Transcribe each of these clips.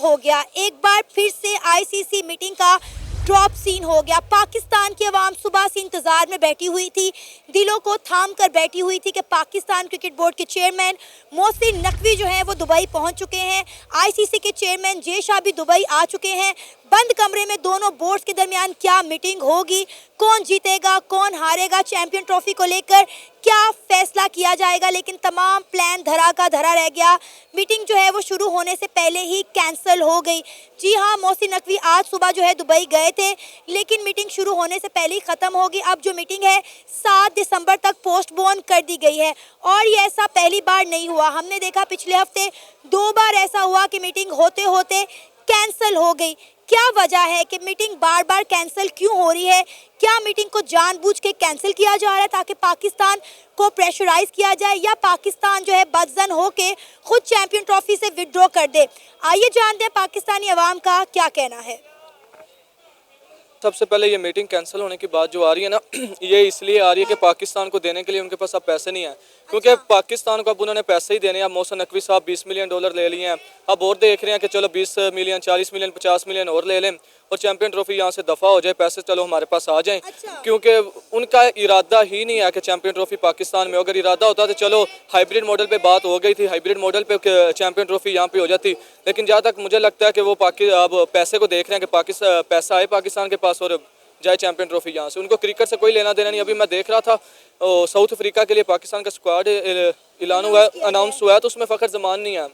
हो गया। एक बार फिर से आईसीसी मीटिंग का ड्रॉप सीन हो गया। पाकिस्तान की आवाम सुबह से इंतजार में बैठी हुई थी, दिलों को थाम कर बैठी हुई थी कि पाकिस्तान क्रिकेट बोर्ड के चेयरमैन मोहसिन नकवी जो हैं वो दुबई पहुंच चुके हैं। आईसीसी के चेयरमैन जय शाह भी दुबई आ चुके हैं। बंद कमरे में दोनों बोर्ड्स के दरमियान क्या मीटिंग होगी, कौन जीतेगा कौन हारेगा, चैंपियन ट्रॉफी को लेकर क्या फैसला किया जाएगा, लेकिन तमाम प्लान धरा का धरा रह गया। मीटिंग जो है वो शुरू होने से पहले ही कैंसिल हो गई। जी हाँ, मोहसिन नकवी आज सुबह जो है दुबई गए थे, लेकिन मीटिंग शुरू होने से पहले ही ख़त्म होगी। अब जो मीटिंग है 7 दिसंबर तक पोस्टपोन कर दी गई है और ये ऐसा पहली बार नहीं हुआ। हमने देखा पिछले हफ्ते 2 बार ऐसा हुआ कि मीटिंग होते होते कैंसिल हो गई। क्या वजह है कि मीटिंग बार बार कैंसिल क्यों हो रही है? क्या मीटिंग को जानबूझ के कैंसिल किया जा रहा है ताकि पाकिस्तान को प्रेशराइज किया जाए, या पाकिस्तान जो है बदजन होके खुद चैंपियन ट्रॉफी से विड्रॉ कर दे? आइए जानते हैं पाकिस्तानी अवाम का क्या कहना है। सबसे पहले ये मीटिंग कैंसिल होने की बात जो आ रही है ना, ये इसलिए आ रही है कि पाकिस्तान को देने के लिए उनके पास अब पैसे नहीं है, क्योंकि पाकिस्तान को अब उन्होंने पैसे ही देने हैं। अब मोहसिन नकवी साहब $20 मिलियन ले लिए हैं। अब और देख रहे हैं कि चलो 20 मिलियन 40 मिलियन 50 मिलियन और ले लें और चैंपियन ट्रॉफी यहाँ से दफ़ा हो जाए, पैसे चलो हमारे पास आ जाएं। क्योंकि उनका इरादा ही नहीं है कि चैंपियन ट्रॉफी पाकिस्तान में। अगर इरादा होता तो चलो हाइब्रिड मॉडल पे बात हो गई थी, हाइब्रिड मॉडल पे चैंपियन ट्रॉफी यहाँ पे हो जाती। लेकिन जहाँ तक मुझे लगता है कि वो अब पैसे को देख रहे हैं कि पैसा आए पाकिस्तान के पास और जाए चैंपियन ट्रॉफी यहाँ से। उनको क्रिकेट से कोई लेना देना नहीं। अभी मैं देख रहा था साउथ अफ्रीका के लिए पाकिस्तान का स्क्वाड अनाउंस हुआ है, तो उसमें फ़खर जमान नहीं है।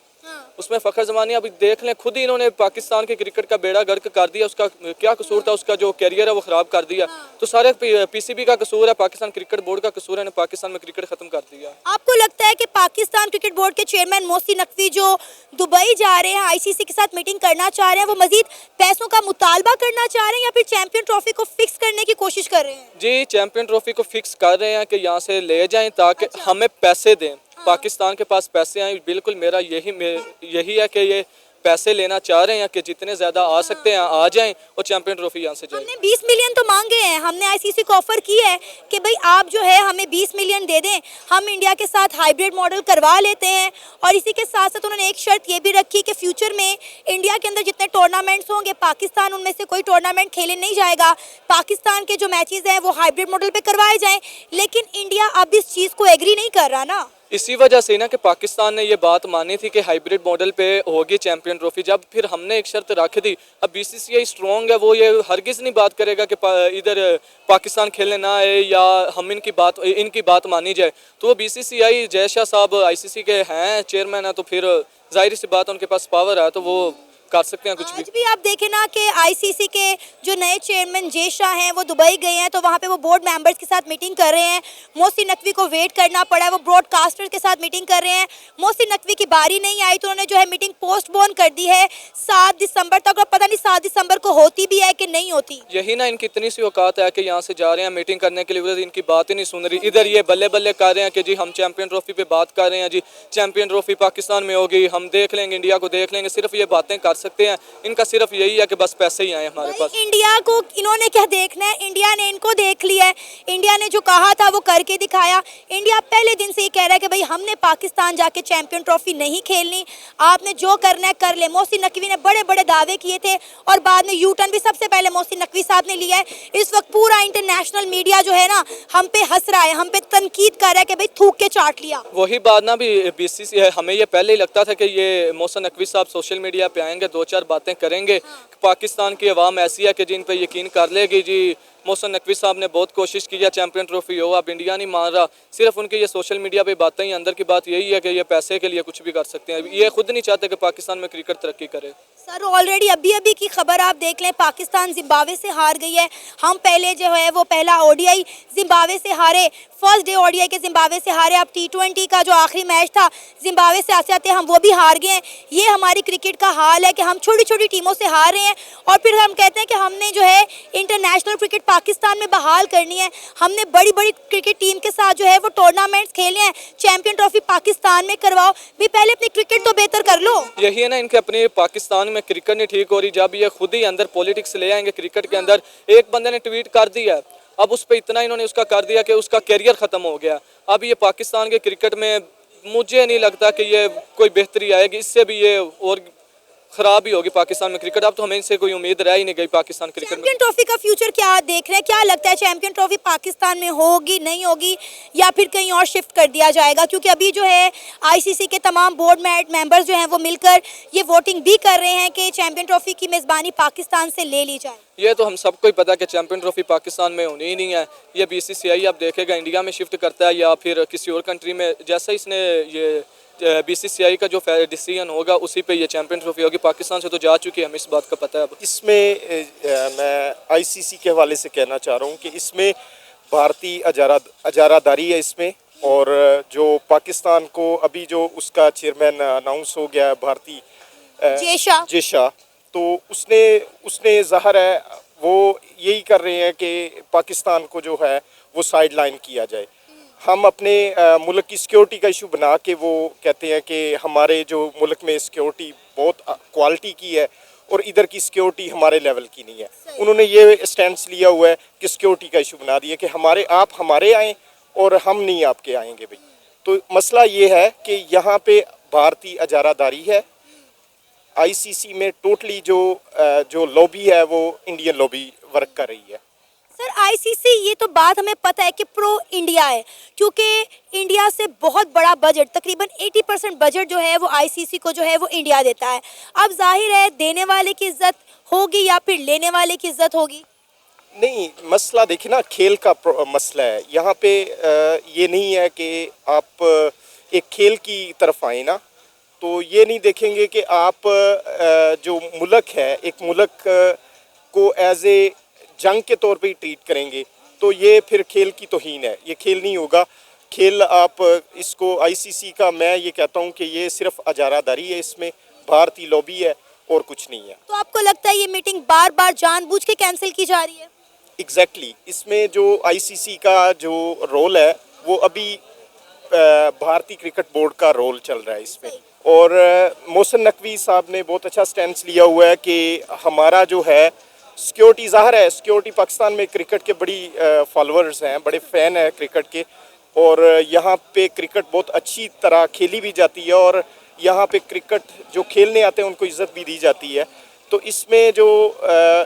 उसमें फ़खर जमान नहीं। अभी देख लें, खुद ही इन्होंने पाकिस्तान के क्रिकेट का बेड़ा गर्क कर दिया। उसका क्या कसूर था? उसका जो कैरियर है वो ख़राब कर दिया। तो सारे पीसीबी का कसूर है, पाकिस्तान क्रिकेट बोर्ड का कसूर है, पाकिस्तान में क्रिकेट ख़त्म कर दिया। आपको लगता है कि पाकिस्तान क्रिकेट बोर्ड के चेयरमैन मोहसिन नकवी जो दुबई जा रहे हैं, आईसीसी के साथ मीटिंग करना चाह रहे हैं, वो मजीद पैसों का मुतालबा करना चाह रहे हैं या फिर चैंपियन ट्रॉफी को फिक्स करने की कोशिश कर रहे हैं? जी, चैंपियन ट्रॉफी को फिक्स कर रहे हैं कि यहाँ से ले जाएं ताकि हमें पैसे दें। पाकिस्तान के पास पैसे आए। बिल्कुल मेरा यही है कि ये पैसे लेना चाह रहे हैं कि जितने ज़्यादा आ सकते हैं आ जाएं और चैंपियन ट्रॉफी यहाँ से जाए। हमने 20 मिलियन तो मांगे हैं, हमने आईसीसी को ऑफर की है कि भाई आप जो है हमें 20 मिलियन दे दें, हम इंडिया के साथ हाइब्रिड मॉडल करवा लेते हैं। और इसी के साथ साथ उन्होंने एक शर्त ये भी रखी कि फ्यूचर में इंडिया के अंदर जितने टूर्नामेंट्स होंगे, पाकिस्तान उनमें से कोई टूर्नामेंट खेले नहीं जाएगा। पाकिस्तान के जो मैचेज़ हैं वो हाइब्रिड मॉडल पर करवाए जाएँ। लेकिन इंडिया अब इस चीज़ को एग्री नहीं कर रहा ना। इसी वजह से ना कि पाकिस्तान ने ये बात मानी थी कि हाइब्रिड मॉडल पे होगी चैंपियन ट्रॉफी। जब फिर हमने एक शर्त रख दी, अब बीसीसीआई स्ट्रॉन्ग है, वो ये हरगिज़ नहीं बात करेगा कि इधर पाकिस्तान खेलने ना आए या हम इनकी बात मानी जाए। तो वो बीसीसीआई जय शाह साहब आईसीसी के हैं, चेयरमैन है, तो फिर जाहिर सी बात उनके पास पावर है, तो वो कर सकते हैं कुछ भी। आज भी आप देखें ना कि आईसीसी के जो नए चेयरमैन जय शाह हैं वो दुबई गए हैं, तो वहाँ पे वो बोर्ड मेंबर्स के साथ मीटिंग कर रहे हैं। मोहसिन नकवी को वेट करना पड़ा है, वो ब्रॉडकास्टर के साथ मीटिंग कर रहे हैं। मोहसिन नकवी की बारी नहीं आई तो उन्होंने जो है मीटिंग पोस्टपोन कर दी है 7 दिसंबर तक। और पता नहीं 7 दिसंबर को होती भी है कि नहीं होती। यही ना इनकी इतनी सी औकात है कि यहाँ से जा रहे हैं मीटिंग करने के लिए, इनकी बात ही नहीं सुन रही। इधर ये बल्ले बल्ले कर रहे हैं कि जी हम चैंपियन ट्रॉफी पे बात कर रहे हैं, जी चैंपियन ट्रॉफी पाकिस्तान में होगी, हम देख लेंगे, इंडिया को देख लेंगे। सिर्फ ये बातें कर सकते हैं। इनका सिर्फ यही है कि बस पैसे ही आए हमारे पास। इंडिया को इन्होंने क्या देखना है? इंडिया ने इनको देख लिया है। इंडिया ने जो कहा था वो करके दिखाया। इंडिया पहले दिन से ही कह रहा है कि भाई हमने पाकिस्तान जाके चैंपियन ट्रॉफी नहीं खेलनी, आपने जो करना है कर ले। मोहसिन नकवी ने बड़े बड़े दावे किए थे और बाद में यू टर्न भी सबसे पहले मोहसिन नकवी साहब ने लिया है। इस वक्त पूरा इंटरनेशनल मीडिया जो है ना हम पे हंस रहा है, हम पे तनकीद कर रहा है कि भाई थूक के चाट लिया। वही बात ना भी बीसीसीआई, हमें ये पहले ही लगता था कि ये मोहसिन नकवी साहब सोशल मीडिया पे आएंगे, 2-4 बातें करेंगे। पाकिस्तान की आवाम ऐसी है कि जिन पे यकीन कर लेगी। जी मोहसिन नकवी साहब ने बहुत कोशिश की है चैंपियन ट्रॉफी हो, अब इंडिया नहीं मान रहा। सिर्फ उनकी ये सोशल मीडिया पे बातें ही, अंदर की बात यही है कि ये पैसे के लिए कुछ भी कर सकते हैं। ये खुद नहीं चाहते कि पाकिस्तान में क्रिकेट तरक्की करे। सर ऑलरेडी अभी की खबर आप देख लें, पाकिस्तान जिम्बाब्वे से हार गई है। हम पहले जो है वो पहला ओडीआई जिम्बाब्वे से हारे, फर्स्ट डे ओडीआई के जिम्बाब्वे से हारे। अब टी20 का जो आखिरी मैच था जिम्बाब्वे से आते आते हम वो भी हार गए हैं। ये हमारी क्रिकेट का हाल है कि हम छोटी छोटी टीमों से हार रहे हैं और फिर हम कहते हैं कि हमने जो है इंटरनेशनल क्रिकेट पाकिस्तान में बहाल करनी है। हमने बड़ी बड़ी क्रिकेट टीम के साथ जो है वो टूर्नामेंट्स खेले हैं, चैंपियन ट्रॉफी पाकिस्तान में करवाओ। भी पहले अपनी क्रिकेट तो बेहतर कर लो। यही है ना, इनके अपने पाकिस्तान में क्रिकेट नहीं ठीक हो रही। जब ये खुद ही अंदर पॉलिटिक्स ले आएंगे क्रिकेट के अंदर, एक बंदे ने ट्वीट कर दिया, अब उस पर इतना इन्होंने उसका कर दिया कि उसका कैरियर ख़त्म हो गया। अब ये पाकिस्तान के क्रिकेट में मुझे नहीं लगता कि ये कोई बेहतरी आएगी, इससे भी ये और खराब ही होगी पाकिस्तान में क्रिकेट। अब तो हमें इनसे कोई उम्मीद रह ही नहीं गई पाकिस्तान क्रिकेट में। चैंपियन ट्रॉफी का फ्यूचर क्या देख रहे हैं, क्या लगता है चैंपियन ट्रॉफी पाकिस्तान में होगी नहीं होगी या फिर कहीं और शिफ्ट कर दिया जाएगा? क्योंकि अभी जो है आईसीसी के तमाम बोर्ड मेंबर्स जो हैं वो मिलकर ये वोटिंग भी कर रहे हैं कि चैंपियन ट्रॉफी की मेज़बानी पाकिस्तान से ले ली जाए। ये तो हम सबको ही पता है कि चैंपियन ट्रॉफी पाकिस्तान में होनी ही नहीं है। ये बीसीसीआई आप देखेगा इंडिया में शिफ्ट करता है या फिर किसी और कंट्री में, जैसा इसने ये बीसीसीआई का जो डिसीजन होगा उसी पे ये चैंपियन ट्रॉफी होगी। पाकिस्तान से तो जा चुकी है, हमें इस बात का पता है। अब इसमें मैं आईसीसी के हवाले से कहना चाह रहा हूँ कि इसमें भारतीय अजारादारी है इसमें, और जो पाकिस्तान को अभी जो उसका चेयरमैन अनाउंस हो गया है भारतीय जेशा, तो उसने ज़ाहिर है वो यही कर रहे हैं कि पाकिस्तान को जो है वो साइड लाइन किया जाए। हम अपने मुल्क की सिक्योरिटी का इशू बना के वो कहते हैं कि हमारे जो मुल्क में सिक्योरिटी बहुत क्वालिटी की है और इधर की सिक्योरिटी हमारे लेवल की नहीं है। उन्होंने ये स्टैंड लिया हुआ है कि सिक्योरिटी का इशू बना दिया कि आप हमारे आएँ और हम नहीं आपके आएंगे भाई। तो मसला ये है कि यहाँ पे भारतीय अजारादारी है। आईसीसी में टोटली जो लॉबी है वो इंडियन लॉबी वर्क कर रही है। सर आईसीसी, ये तो बात हमें पता है कि प्रो इंडिया है, क्योंकि इंडिया से बहुत बड़ा बजट, तकरीबन 80% बजट जो है वो आईसीसी को जो है वो इंडिया देता है। अब जाहिर है देने वाले की इज्जत होगी या फिर लेने वाले की इज्जत होगी? नहीं, मसला देखिए ना, खेल का मसला है यहाँ पे। ये नहीं है कि आप एक खेल की तरफ आए ना, तो ये नहीं देखेंगे कि आप जो मुल्क है, एक मुल्क को एज ए जंग के तौर पे ही ट्रीट करेंगे, तो ये फिर खेल की तौहीन है। ये खेल नहीं होगा। खेल आप इसको आईसीसी का, मैं ये कहता हूँ कि ये सिर्फ अजारादारी है, इसमें भारतीय लॉबी है और कुछ नहीं है। तो आपको लगता है ये मीटिंग बार बार जानबूझ के कैंसिल की जा रही है? एग्जैक्टली इसमें जो आईसीसी का जो रोल है वो अभी भारतीय क्रिकेट बोर्ड का रोल चल रहा है इसमें। और मोहसिन नकवी साहब ने बहुत अच्छा स्टैंड लिया हुआ है कि हमारा जो है सिक्योरिटी, ज़ाहिर है सिक्योरिटी पाकिस्तान में क्रिकेट के बड़ी फॉलोअर्स हैं, बड़े फ़ैन हैं क्रिकेट के, और यहाँ पे क्रिकेट बहुत अच्छी तरह खेली भी जाती है और यहाँ पे क्रिकेट जो खेलने आते हैं उनको इज़्ज़त भी दी जाती है। तो इसमें जो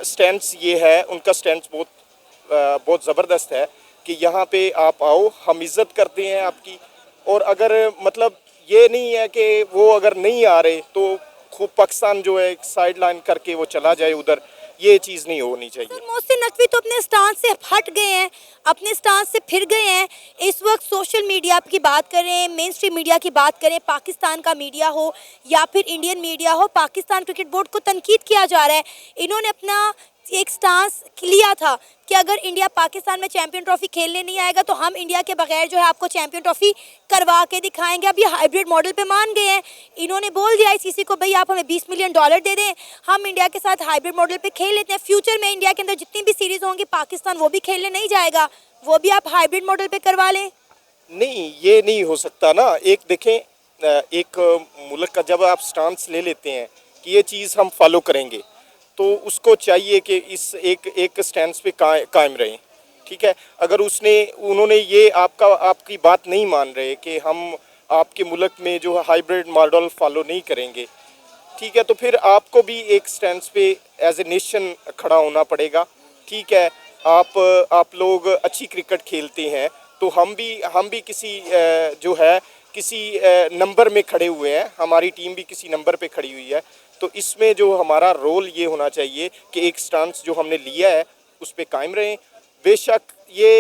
स्टैंड्स ये है, उनका स्टैंड्स बहुत ज़बरदस्त है कि यहाँ पे आप आओ, हम इज़्ज़त करते हैं आपकी। और अगर मतलब ये नहीं है कि वो अगर नहीं आ रहे तो खूब पाकिस्तान जो है साइड लाइन करके वो चला जाए उधर, ये चीज़ नहीं होनी चाहिए। सर मोहसिन नकवी तो अपने स्टांस से हट गए हैं, अपने स्टांस से फिर गए हैं। इस वक्त सोशल मीडिया की बात करें, मेन स्ट्रीम मीडिया की बात करें, पाकिस्तान का मीडिया हो या फिर इंडियन मीडिया हो, पाकिस्तान क्रिकेट बोर्ड को तनकीद किया जा रहा है। इन्होंने अपना एक स्टांस लिया था कि अगर इंडिया पाकिस्तान में चैंपियन ट्रॉफी खेलने नहीं आएगा तो हम इंडिया के बगैर जो है आपको चैंपियन ट्रॉफी करवा के दिखाएंगे। अब ये हाइब्रिड मॉडल पे मान गए हैं। इन्होंने बोल दिया आईसीसी को, भाई आप हमें $20 मिलियन दे दें, हम इंडिया के साथ हाइब्रिड मॉडल पे खेल लेते हैं। फ्यूचर में इंडिया के अंदर जितनी भी सीरीज होंगी पाकिस्तान वो भी खेलने नहीं जाएगा, वो भी आप हाइब्रिड मॉडल पे करवा लें। नहीं, ये नहीं हो सकता ना। एक देखें, एक मुल्क का जब आप स्टांस ले लेते हैं कि ये चीज़ हम फॉलो करेंगे, तो उसको चाहिए कि इस एक स्टैंड पे कायम रहें। ठीक है, अगर उन्होंने ये आपकी बात नहीं मान रहे कि हम आपके मुल्क में जो हाइब्रिड मॉडल फॉलो नहीं करेंगे, ठीक है, तो फिर आपको भी एक स्टैंड पे एज ए नेशन खड़ा होना पड़ेगा। ठीक है, आप लोग अच्छी क्रिकेट खेलते हैं, तो हम भी किसी जो है किसी नंबर में खड़े हुए हैं, हमारी टीम भी किसी नंबर पे खड़ी हुई है। तो इसमें जो हमारा रोल ये होना चाहिए कि एक स्टांस जो हमने लिया है उस पर कायम रहें। बेशक ये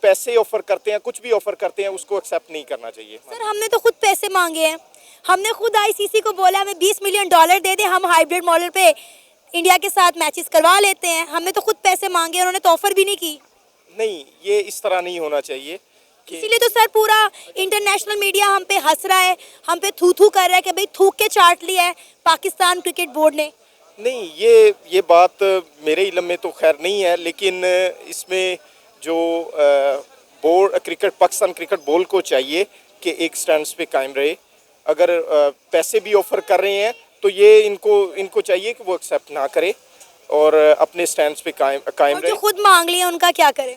पैसे ऑफ़र करते हैं, कुछ भी ऑफ़र करते हैं, उसको एक्सेप्ट नहीं करना चाहिए। सर हमने तो खुद पैसे मांगे हैं, हमने खुद आईसीसी को बोला हमें $20 मिलियन दे दें, हम हाइब्रिड मॉडल पे इंडिया के साथ मैचेस करवा लेते हैं। हमने तो खुद पैसे मांगे, उन्होंने तो ऑफर भी नहीं की। नहीं, ये इस तरह नहीं होना चाहिए। इसीलिए तो सर पूरा इंटरनेशनल मीडिया हम पे हंस रहा है, हम पे थू थू कर रहा है कि भाई थूक के चाट लिया है पाकिस्तान क्रिकेट बोर्ड ने। नहीं, ये बात मेरे इल्म में तो खैर नहीं है, लेकिन इसमें जो पाकिस्तान क्रिकेट बोर्ड को चाहिए कि एक स्टैंड पे कायम रहे। अगर पैसे भी ऑफ़र कर रहे हैं तो ये इनको चाहिए कि वो एक्सेप्ट ना करे और अपने स्टैंड पे कायम रहे। जो खुद मांग लिए उनका क्या करें?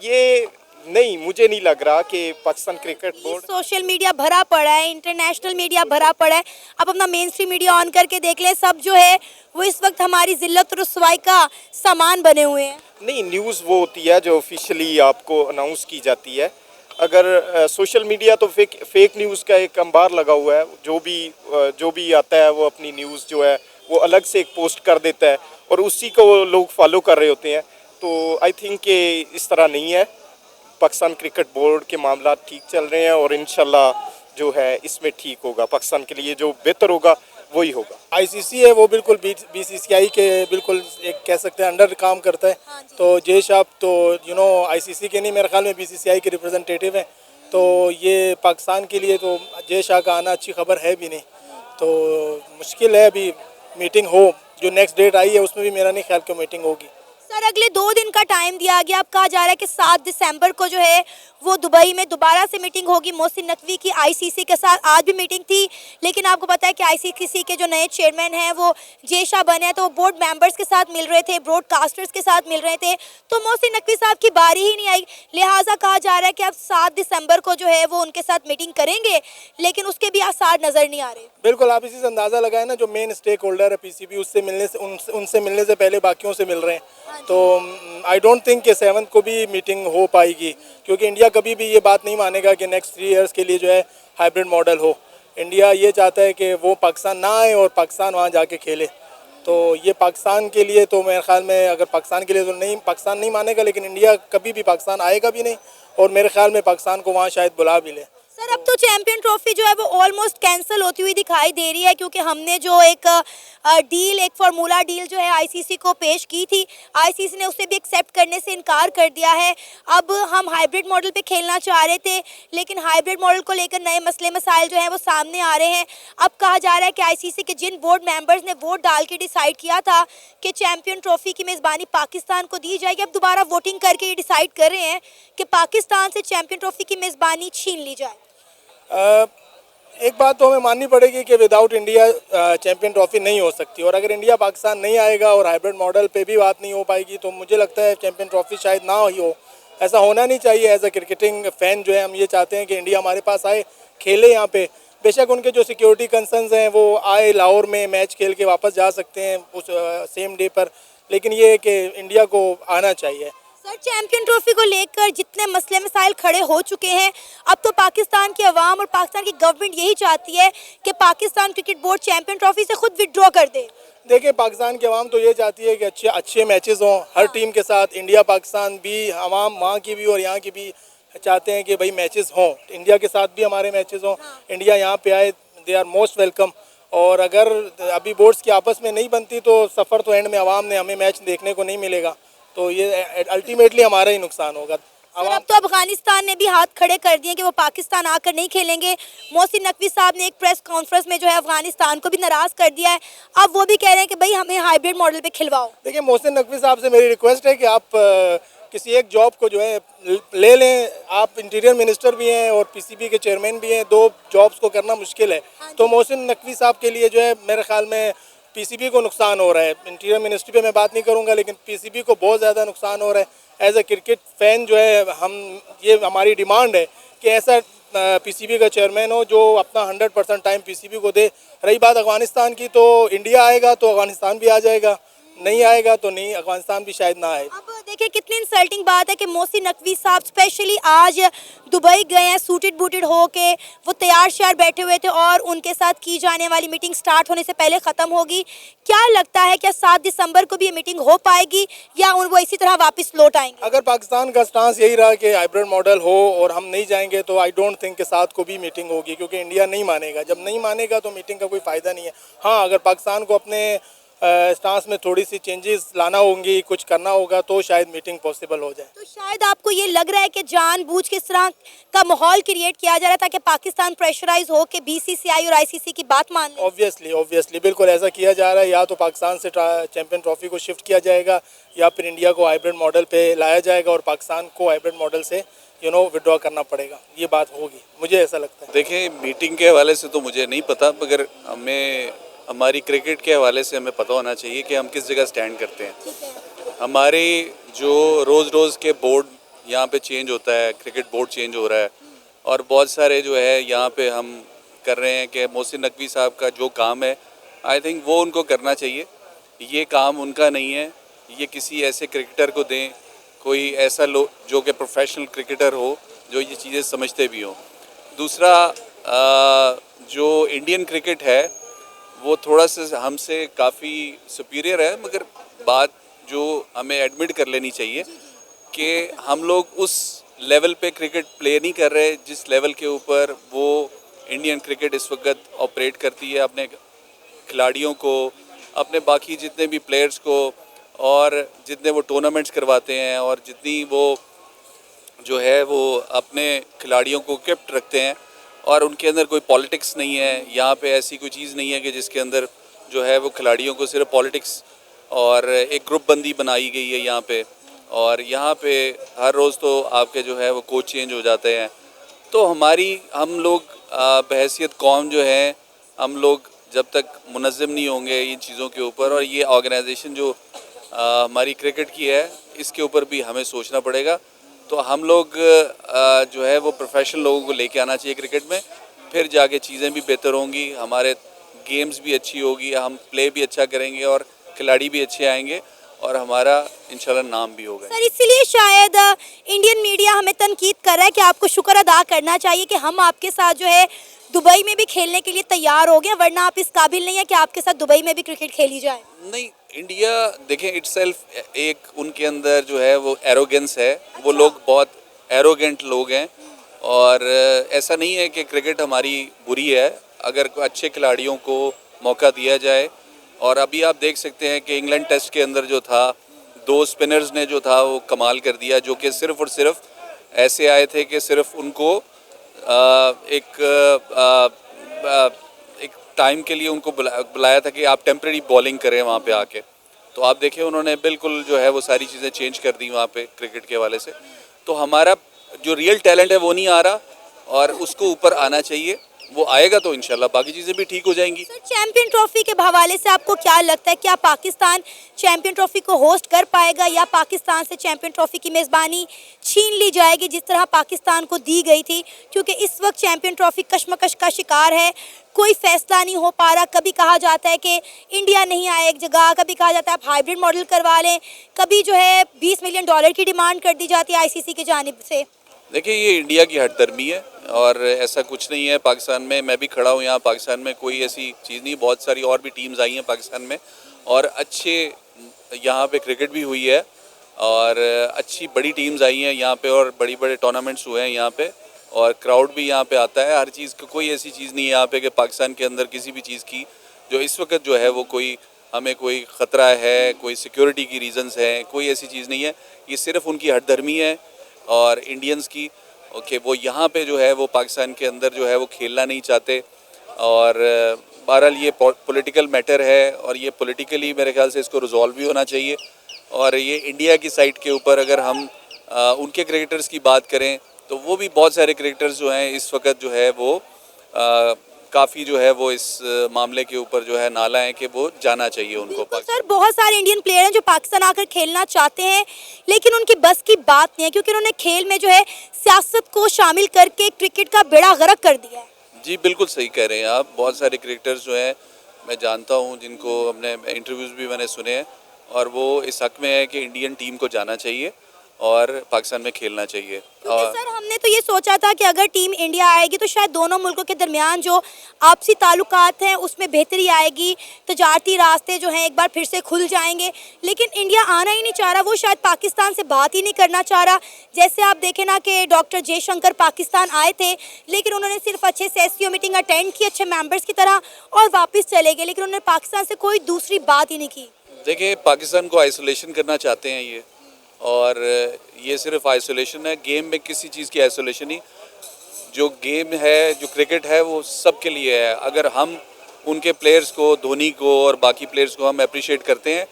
ये नहीं, मुझे नहीं लग रहा कि Pakistan cricket board social media भरा पड़ा है, इंटरनेशनल मीडिया भरा पड़ा है। आप अपना मेन स्ट्रीम मीडिया ऑन करके देख लें, सब जो है वो इस वक्त हमारी जिल्लत और रुसवाई का सामान बने हुए हैं। नहीं, न्यूज़ वो होती है जो ऑफिशियली आपको अनाउंस की जाती है। अगर सोशल मीडिया तो फेक न्यूज़ का एक अंबार लगा हुआ है। जो भी आता है वो अपनी न्यूज़ जो है वो अलग से एक पोस्ट कर देता है और उसी को लोग फॉलो कर रहे होते हैं। तो आई थिंक कि इस तरह नहीं है। पाकिस्तान क्रिकेट बोर्ड के मामला ठीक चल रहे हैं और इंशाल्लाह जो है इसमें ठीक होगा। पाकिस्तान के लिए जो बेहतर होगा वही होगा। आईसीसी है वो बिल्कुल बीसीसीआई के बिल्कुल एक कह सकते हैं अंडर काम करता है। तो जय शाह तो आईसीसी के नहीं, मेरे ख्याल में बीसीसीआई के रिप्रेजेंटेटिव हैं। तो ये पाकिस्तान के लिए तो जय शाह का आना अच्छी खबर है भी नहीं। तो मुश्किल है अभी मीटिंग हो। जो नेक्स्ट डेट आई है उसमें भी मेरा नहीं ख्याल कि मीटिंग होगी। सर अगले 2 दिन का टाइम दिया गया। अब कहा जा रहा है कि 7 दिसंबर को जो है वो दुबई में दोबारा से मीटिंग होगी मोहसिन नकवी की आईसीसी के साथ। आज भी मीटिंग थी, लेकिन आपको पता है कि आईसीसी के जो नए चेयरमैन हैं वो जय शाह बने हैं, तो वो बोर्ड मेंबर्स के साथ मिल रहे थे, ब्रॉडकास्टर्स के साथ मिल रहे थे। तो मोहसिन नकवी साहब की बारी ही नहीं आई, लिहाजा कहा जा रहा है कि अब 7 दिसंबर को जो है वो उनके साथ मीटिंग करेंगे, लेकिन उसके भी आसार नज़र नहीं आ रहे। बिल्कुल, आप इसी से अंदाज़ा लगाए ना, जो मेन स्टेक होल्डर है पीसीबी उनसे मिलने से पहले बाकियों से मिल रहे हैं। तो आई डोंट थिंक कि 7 को भी मीटिंग हो पाएगी, क्योंकि इंडिया कभी भी ये बात नहीं मानेगा कि नेक्स्ट 3 इयर्स के लिए जो है हाइब्रिड मॉडल हो। इंडिया ये चाहता है कि वो पाकिस्तान ना आए और पाकिस्तान वहाँ जाके खेले। तो ये पाकिस्तान के लिए तो मेरे ख्याल में, अगर पाकिस्तान के लिए तो नहीं, पाकिस्तान नहीं मानेगा, लेकिन इंडिया कभी भी पाकिस्तान आएगा भी नहीं और मेरे ख्याल में पाकिस्तान को वहाँ शायद बुला भी ले। सर अब तो चैंपियन ट्रॉफी जो है वो ऑलमोस्ट कैंसिल होती हुई दिखाई दे रही है, क्योंकि हमने जो एक फार्मूला डील जो है आईसीसी को पेश की थी, आईसीसी ने उसे भी एक्सेप्ट करने से इनकार कर दिया है। अब हम हाइब्रिड मॉडल पे खेलना चाह रहे थे, लेकिन हाइब्रिड मॉडल को लेकर नए मसले मसाइल जो हैं वो सामने आ रहे हैं। अब कहा जा रहा है कि आईसीसी के जिन बोर्ड मेंबर्स ने वोट डाल के डिसाइड किया था कि चैंपियन ट्रॉफी की मेज़बानी पाकिस्तान को दी जाएगी, अब दोबारा वोटिंग करके ये डिसाइड कर रहे हैं कि पाकिस्तान से चैंपियन ट्रॉफी की मेज़बानी छीन ली जाए। एक बात तो हमें माननी पड़ेगी कि विदाउट इंडिया चैंपियन ट्रॉफी नहीं हो सकती, और अगर इंडिया पाकिस्तान नहीं आएगा और हाइब्रिड मॉडल पे भी बात नहीं हो पाएगी तो मुझे लगता है चैंपियन ट्रॉफी शायद ना ही हो। ऐसा होना नहीं चाहिए। एज अ क्रिकेटिंग फ़ैन जो है हम ये चाहते हैं कि इंडिया हमारे पास आए, खेले यहाँ पे। बेशक उनके जो सिक्योरिटी कंसर्न्स हैं वो आए, लाहौर में मैच खेल के वापस जा सकते हैं उस सेम डे पर, लेकिन ये है कि इंडिया को आना चाहिए। सर चैंपियन ट्रॉफी को लेकर जितने मसले मसाइल खड़े हो चुके हैं, अब तो पाकिस्तान की अवाम और पाकिस्तान की गवर्नमेंट यही चाहती है कि Pakistan cricket board champion trophy से खुद विड्रॉ कर दे। देखिए, पाकिस्तान की आवाम तो ये चाहती है कि अच्छे मैचेस हों हर टीम के साथ। इंडिया पाकिस्तान भी, आवाम वहाँ की भी और यहाँ की भी चाहते हैं कि भाई मैचेस हों, इंडिया के साथ भी हमारे मैचेस हों। इंडिया यहाँ पे आए, दे आर मोस्ट वेलकम। और अगर अभी बोर्ड्स की आपस में नहीं बनती तो सफ़र तो एंड में आवाम ने हमें मैच देखने को नहीं मिलेगा, तो ये अल्टीमेटली हमारा ही नुकसान होगा। अब तो अफगानिस्तान ने भी हाथ खड़े कर दिए कि वो पाकिस्तान आकर नहीं खेलेंगे। मोहसिन नकवी साहब ने एक प्रेस कॉन्फ्रेंस में जो है अफगानिस्तान को भी नाराज़ कर दिया है। अब वो भी कह रहे हैं कि भाई हमें हाइब्रिड मॉडल पे खिलवाओ। देखिए, मोहसिन नकवी साहब से मेरी रिक्वेस्ट है कि आप किसी एक जॉब को जो है ले लें। आप इंटीरियर मिनिस्टर भी हैं और पीसीबी के चेयरमैन भी हैं, 2 जॉब्स को करना मुश्किल है। तो मोहसिन नकवी साहब के लिए जो है मेरे ख्याल में पीसीबी को नुकसान हो रहा है। इंटीरियर मिनिस्ट्री पे मैं बात नहीं करूंगा, लेकिन पीसीबी को बहुत ज़्यादा नुकसान हो रहा है। एज अ क्रिकेट फ़ैन जो है ये हमारी डिमांड है कि ऐसा पीसीबी का चेयरमैन हो जो अपना 100% टाइम पीसीबी को दे। रही बात अफगानिस्तान की, तो इंडिया आएगा तो अफगानिस्तान भी आ जाएगा, नहीं आएगा तो नहीं, अफगानिस्तान भी शायद ना आए। अब देखिए कितनी इंसल्टिंग बात है कि मोहसिन नकवी साहब स्पेशली आज दुबई गए हैं सूटेड बूटेड हो के, वो तैयार श्यार बैठे हुए थे और उनके साथ की जाने वाली मीटिंग स्टार्ट होने से पहले ख़त्म होगी। क्या लगता है क्या 7 दिसंबर को भी ये मीटिंग हो पाएगी या वो इसी तरह वापस लौट आएंगे? अगर पाकिस्तान का स्टांस यही रहा कि हाइब्रिड मॉडल हो और हम नहीं जाएंगे तो आई डोंट थिंक कि 7 को भी मीटिंग होगी, क्योंकि इंडिया नहीं मानेगा। जब नहीं मानेगा तो मीटिंग का कोई फ़ायदा नहीं है। हाँ, अगर पाकिस्तान को अपने स्टांस में थोड़ी सी चेंजेस लाना होंगी, कुछ करना होगा, तो शायद मीटिंग पॉसिबल हो जाए। तो शायद आपको ये लग रहा है कि जानबूझ के इस तरह का माहौल क्रिएट किया जा रहा था कि पाकिस्तान प्रेशराइज हो के बीसीसीआई और आईसीसी की बात मान ले? ऑब्वियसली बिल्कुल ऐसा किया जा रहा है। या तो पाकिस्तान से चैंपियन ट्रॉफी को शिफ्ट किया जाएगा या फिर इंडिया को हाइब्रिड मॉडल पे लाया जाएगा और पाकिस्तान को हाइब्रिड मॉडल से विड्रॉ करना पड़ेगा। ये बात होगी, मुझे ऐसा लगता है। देखिए, मीटिंग के हवाले से तो मुझे नहीं पता, मगर हमें हमारी क्रिकेट के हवाले से हमें पता होना चाहिए कि हम किस जगह स्टैंड करते हैं। हमारे जो रोज़ के बोर्ड यहाँ पे चेंज होता है, क्रिकेट बोर्ड चेंज हो रहा है और बहुत सारे जो है यहाँ पे हम कर रहे हैं कि मोहसिन नकवी साहब का जो काम है आई थिंक वो उनको करना चाहिए। ये काम उनका नहीं है, ये किसी ऐसे क्रिकेटर को दें, कोई ऐसा जो कि प्रोफेशनल क्रिकेटर हो, जो ये चीज़ें समझते भी हों। दूसरा जो इंडियन क्रिकेट है वो थोड़ा सा हमसे काफ़ी सुपीरियर है, मगर बात जो हमें एडमिट कर लेनी चाहिए कि हम लोग उस लेवल पे क्रिकेट प्ले नहीं कर रहे जिस लेवल के ऊपर वो इंडियन क्रिकेट इस वक्त ऑपरेट करती है अपने खिलाड़ियों को, अपने बाकी जितने भी प्लेयर्स को, और जितने वो टूर्नामेंट्स करवाते हैं और जितनी वो जो है वो अपने खिलाड़ियों को इक्विप्ड रखते हैं और उनके अंदर कोई पॉलिटिक्स नहीं है। यहाँ पे ऐसी कोई चीज़ नहीं है कि जिसके अंदर जो है वो खिलाड़ियों को सिर्फ पॉलिटिक्स और एक ग्रुप बंदी बनाई गई है यहाँ पे। और यहाँ पे हर रोज़ तो आपके जो है वो कोच चेंज हो जाते हैं। तो हम लोग बहैसियत कौम जो है, हम लोग जब तक मुनज़्ज़म नहीं होंगे इन चीज़ों के ऊपर, और ये ऑर्गेनाइजेशन जो हमारी क्रिकेट की है इसके ऊपर भी हमें सोचना पड़ेगा। तो हम लोग जो है वो प्रोफेशनल लोगों को लेके आना चाहिए क्रिकेट में, फिर जाके चीज़ें भी बेहतर होंगी, हमारे गेम्स भी अच्छी होगी, हम प्ले भी अच्छा करेंगे और खिलाड़ी भी अच्छे आएंगे और हमारा इंशाल्लाह नाम भी होगा। सर इसलिए शायद इंडियन मीडिया हमें तनकीद कर रहा है कि आपको शुक्र अदा करना चाहिए कि हम आपके साथ जो है दुबई में भी खेलने के लिए तैयार हो गए, वरना आप इस काबिल नहीं है कि आपके साथ दुबई में भी क्रिकेट खेली जाए। नहीं, इंडिया देखें इटसेल्फ एक उनके अंदर जो है वो एरोगेंस है, वो लोग बहुत एरोगेंट लोग हैं और ऐसा नहीं है कि क्रिकेट हमारी बुरी है अगर अच्छे खिलाड़ियों को मौका दिया जाए। और अभी आप देख सकते हैं कि इंग्लैंड टेस्ट के अंदर जो था, 2 स्पिनर्स ने जो था वो कमाल कर दिया, जो कि सिर्फ़ और सिर्फ ऐसे आए थे कि सिर्फ उनको एक टाइम के लिए उनको बुलाया था कि आप टेम्परेरी बॉलिंग करें वहाँ पे आके। तो आप देखें उन्होंने बिल्कुल जो है वो सारी चीज़ें चेंज कर दी वहाँ पे क्रिकेट के हवाले से। तो हमारा जो रियल टैलेंट है वो नहीं आ रहा और उसको ऊपर आना चाहिए, वो आएगा तो इंशाल्लाह बाकी चीज़ें भी ठीक हो जाएंगी। सर चैंपियन ट्रॉफी के हवाले से आपको क्या लगता है, क्या पाकिस्तान चैंपियन ट्रॉफी को होस्ट कर पाएगा या पाकिस्तान से चैंपियन ट्रॉफी की मेज़बानी छीन ली जाएगी जिस तरह पाकिस्तान को दी गई थी? क्योंकि इस वक्त चैंपियन ट्रॉफी कशमकश का शिकार है, कोई फैसला नहीं हो पा रहा। कभी कहा जाता है कि इंडिया नहीं आए एक जगह, कभी कहा जाता है आप हाइब्रिड मॉडल करवा लें, कभी जो है $20 मिलियन की डिमांड कर दी जाती है ICC की जानिब से। देखिए ये इंडिया की हठधर्मी है और ऐसा कुछ नहीं है पाकिस्तान में। मैं भी खड़ा हूँ यहाँ, पाकिस्तान में कोई ऐसी चीज़ नहीं, बहुत सारी और भी टीम्स आई हैं पाकिस्तान में और अच्छे यहाँ पे क्रिकेट भी हुई है और अच्छी बड़ी टीम्स आई हैं यहाँ पे और बड़ी बड़े टूर्नामेंट्स हुए हैं यहाँ पे और क्राउड भी यहाँ पे आता है। हर चीज़ की कोई ऐसी चीज़ नहीं है यहाँ पे कि पाकिस्तान के अंदर किसी भी चीज़ की जो इस वक्त जो है वो कोई हमें कोई ख़तरा है, कोई सिक्योरिटी की रीज़न्स हैं, कोई ऐसी चीज़ नहीं है। ये सिर्फ उनकी हठधर्मी है और इंडियंस की ओके वो यहाँ पे जो है वो पाकिस्तान के अंदर जो है वो खेलना नहीं चाहते। और बहरहाल ये पॉलिटिकल मैटर है और ये पॉलिटिकली मेरे ख्याल से इसको रिजॉल्व भी होना चाहिए। और ये इंडिया की साइड के ऊपर अगर हम उनके क्रिकेटर्स की बात करें तो वो भी बहुत सारे क्रिकेटर्स जो हैं इस वक्त जो है वो काफ़ी जो है वो इस मामले के ऊपर जो है नाला है कि वो जाना चाहिए उनको। सर बहुत सारे इंडियन प्लेयर हैं जो पाकिस्तान आकर खेलना चाहते हैं लेकिन उनकी बस की बात नहीं है क्योंकि उन्होंने खेल में जो है सियासत को शामिल करके क्रिकेट का बेड़ा गर्क कर दिया है। जी बिल्कुल सही कह रहे हैं आप। बहुत सारे क्रिकेटर्स जो हैं मैं जानता हूं जिनको हमने इंटरव्यूज़ भी मैंने सुने हैं और वो इस हक में है कि इंडियन टीम को जाना चाहिए और पाकिस्तान में खेलना चाहिए। सर हमने तो ये सोचा था कि अगर टीम इंडिया आएगी तो शायद दोनों मुल्कों के दरमियान जो आपसी ताल्लुकात हैं उसमें बेहतरी आएगी, तजारती रास्ते जो हैं एक बार फिर से खुल जाएंगे। लेकिन इंडिया आना ही नहीं चाह रहा, वो शायद पाकिस्तान से बात ही नहीं करना चाह रहा। जैसे आप देखें ना कि डॉक्टर जयशंकर पाकिस्तान आए थे लेकिन उन्होंने सिर्फ अच्छे से SCO मीटिंग अटेंड की अच्छे मेम्बर्स की तरह और वापस चले गए, लेकिन उन्होंने पाकिस्तान से कोई दूसरी बात ही नहीं की। देखिए पाकिस्तान को आइसोलेशन करना चाहते हैं ये, और ये सिर्फ आइसोलेशन है। गेम में किसी चीज़ की आइसोलेशन नहीं, जो गेम है जो क्रिकेट है वो सब के लिए है। अगर हम उनके प्लेयर्स को, धोनी को और बाकी प्लेयर्स को हम अप्रिशिएट करते हैं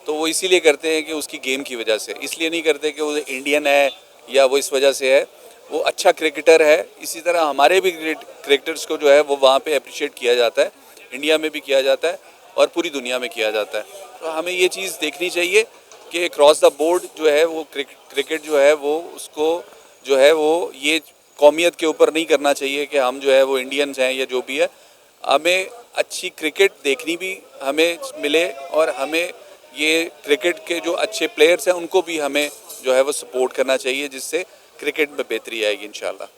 तो वो इसीलिए करते हैं कि उसकी गेम की वजह से, इसलिए नहीं करते कि वो इंडियन है या वो इस वजह से है। वो अच्छा क्रिकेटर है। इसी तरह हमारे भी क्रिकेटर्स को जो है वो वहाँ पे अप्रिशिएट किया जाता है, इंडिया में भी किया जाता है और पूरी दुनिया में किया जाता है। तो हमें ये चीज़ देखनी चाहिए कि क्रॉस द बोर्ड जो है वो क्रिकेट जो है वो उसको जो है वो ये कौमियत के ऊपर नहीं करना चाहिए कि हम जो है वो इंडियंस हैं या जो भी है। हमें अच्छी क्रिकेट देखनी भी हमें मिले और हमें ये क्रिकेट के जो अच्छे प्लेयर्स हैं उनको भी हमें जो है वो सपोर्ट करना चाहिए, जिससे क्रिकेट में बेहतरी आएगी इंशाल्लाह।